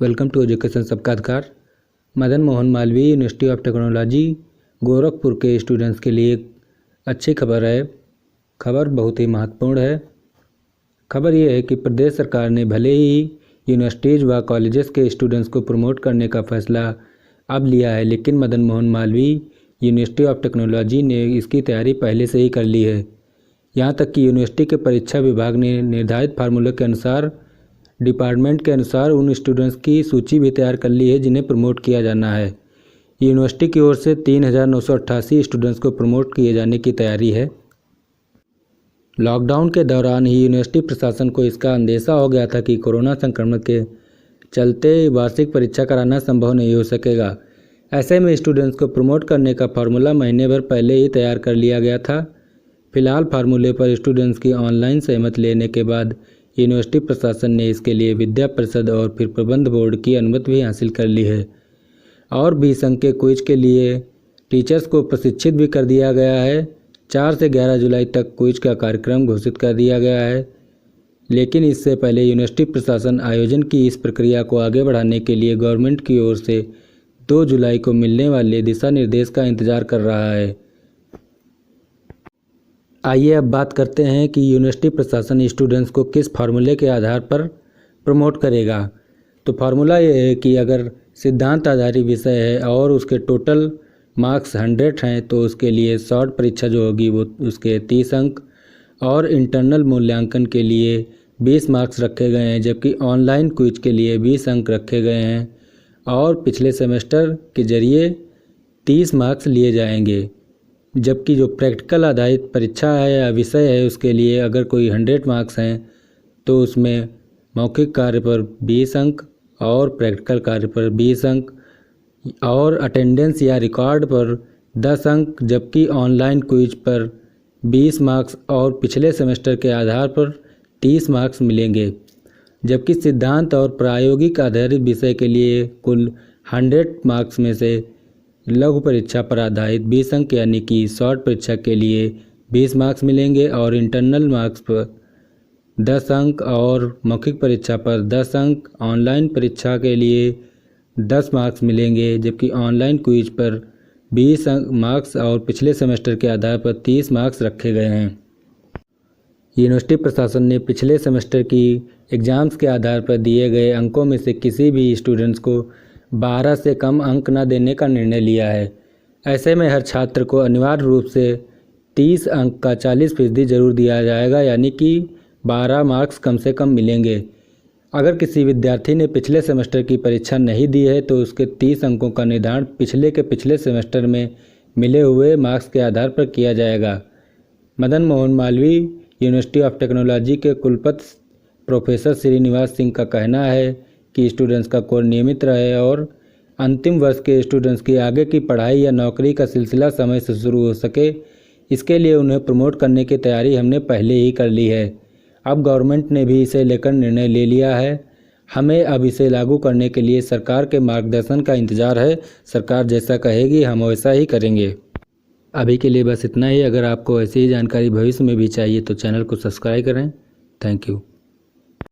Welcome to education सबका अधिकार। Madan Mohan Malviya university of technology Gorakhpur के स्टूडेंट्स के लिए एक अच्छी खबर है। खबर बहुत ही महत्वपूर्ण है। खबर ये है कि प्रदेश सरकार ने भले ही यूनिवर्सिटीज़ व कॉलेजेस के स्टूडेंट्स को प्रमोट करने का फैसला अब लिया है, लेकिन Madan Mohan Malviya university of technology ने इसकी तैयारी पहले से ही कर ली है। यहाँ तक कि यूनिवर्सिटी के परीक्षा विभाग ने निर्धारित फार्मूले के अनुसार डिपार्टमेंट के अनुसार उन स्टूडेंट्स की सूची भी तैयार कर ली है जिन्हें प्रमोट किया जाना है। यूनिवर्सिटी की ओर से 3,988 स्टूडेंट्स को प्रमोट किए जाने की तैयारी है। लॉकडाउन के दौरान ही यूनिवर्सिटी प्रशासन को इसका अंदेशा हो गया था कि कोरोना संक्रमण के चलते वार्षिक परीक्षा कराना संभव नहीं हो सकेगा। ऐसे में स्टूडेंट्स को प्रमोट करने का फार्मूला महीने भर पहले ही तैयार कर लिया गया था। फिलहाल फार्मूले पर स्टूडेंट्स की ऑनलाइन सहमति लेने के बाद यूनिवर्सिटी प्रशासन ने इसके लिए विद्या परिषद और फिर प्रबंध बोर्ड की अनुमति भी हासिल कर ली है। और 20 अंक के क्विज के लिए टीचर्स को प्रशिक्षित भी कर दिया गया है। 4 से 11 जुलाई तक क्विज का कार्यक्रम घोषित कर दिया गया है, लेकिन इससे पहले यूनिवर्सिटी प्रशासन आयोजन की इस प्रक्रिया को आगे बढ़ाने के लिए गवर्नमेंट की ओर से 2 जुलाई को मिलने वाले दिशा निर्देश का इंतजार कर रहा है। आइए अब बात करते हैं कि यूनिवर्सिटी प्रशासन स्टूडेंट्स को किस फार्मूले के आधार पर प्रमोट करेगा। तो फार्मूला ये है कि अगर सिद्धांत आधारित विषय है और उसके टोटल मार्क्स 100 हैं तो उसके लिए शॉर्ट परीक्षा जो होगी वो उसके 30 अंक और इंटरनल मूल्यांकन के लिए 20 मार्क्स रखे गए हैं, जबकि ऑनलाइन क्विज के लिए 20 अंक रखे गए हैं और पिछले सेमेस्टर के जरिए 30 मार्क्स लिए जाएंगे। जबकि जो प्रैक्टिकल आधारित परीक्षा है या विषय है उसके लिए अगर कोई 100 मार्क्स हैं तो उसमें मौखिक कार्य पर 20 अंक और प्रैक्टिकल कार्य पर 20 अंक और अटेंडेंस या रिकॉर्ड पर 10 अंक, जबकि ऑनलाइन क्विज पर 20 मार्क्स और पिछले सेमेस्टर के आधार पर 30 मार्क्स मिलेंगे। जबकि सिद्धांत और प्रायोगिक आधारित विषय के लिए कुल 100 मार्क्स में से लघु परीक्षा पर आधारित 20 अंक यानी कि शॉर्ट परीक्षा के लिए 20 मार्क्स मिलेंगे और इंटरनल मार्क्स पर 10 अंक और मौखिक परीक्षा पर 10 अंक, ऑनलाइन परीक्षा के लिए 10 मार्क्स मिलेंगे। जबकि ऑनलाइन क्विज पर 20 मार्क्स और पिछले सेमेस्टर के आधार पर 30 मार्क्स रखे गए हैं। यूनिवर्सिटी प्रशासन ने पिछले सेमेस्टर की एग्ज़ाम्स के आधार पर दिए गए अंकों में से किसी भी स्टूडेंट्स को 12 से कम अंक न देने का निर्णय लिया है। ऐसे में हर छात्र को अनिवार्य रूप से 30 अंक का 40% जरूर दिया जाएगा, यानी कि 12 मार्क्स कम से कम मिलेंगे। अगर किसी विद्यार्थी ने पिछले सेमेस्टर की परीक्षा नहीं दी है तो उसके 30 अंकों का निर्धारण पिछले सेमेस्टर में मिले हुए मार्क्स के आधार पर किया जाएगा। Madan Mohan Malviya university of technology के कुलपति प्रोफेसर श्रीनिवास सिंह का कहना है कि स्टूडेंट्स का कोर नियमित रहे और अंतिम वर्ष के स्टूडेंट्स की आगे की पढ़ाई या नौकरी का सिलसिला समय से शुरू हो सके, इसके लिए उन्हें प्रमोट करने की तैयारी हमने पहले ही कर ली है। अब गवर्नमेंट ने भी इसे लेकर निर्णय ले लिया है। हमें अब इसे लागू करने के लिए सरकार के मार्गदर्शन का इंतज़ार है। सरकार जैसा कहेगी हम वैसा ही करेंगे। अभी के लिए बस इतना ही। अगर आपको ऐसी ही जानकारी भविष्य में भी चाहिए तो चैनल को सब्सक्राइब करें। Thank you.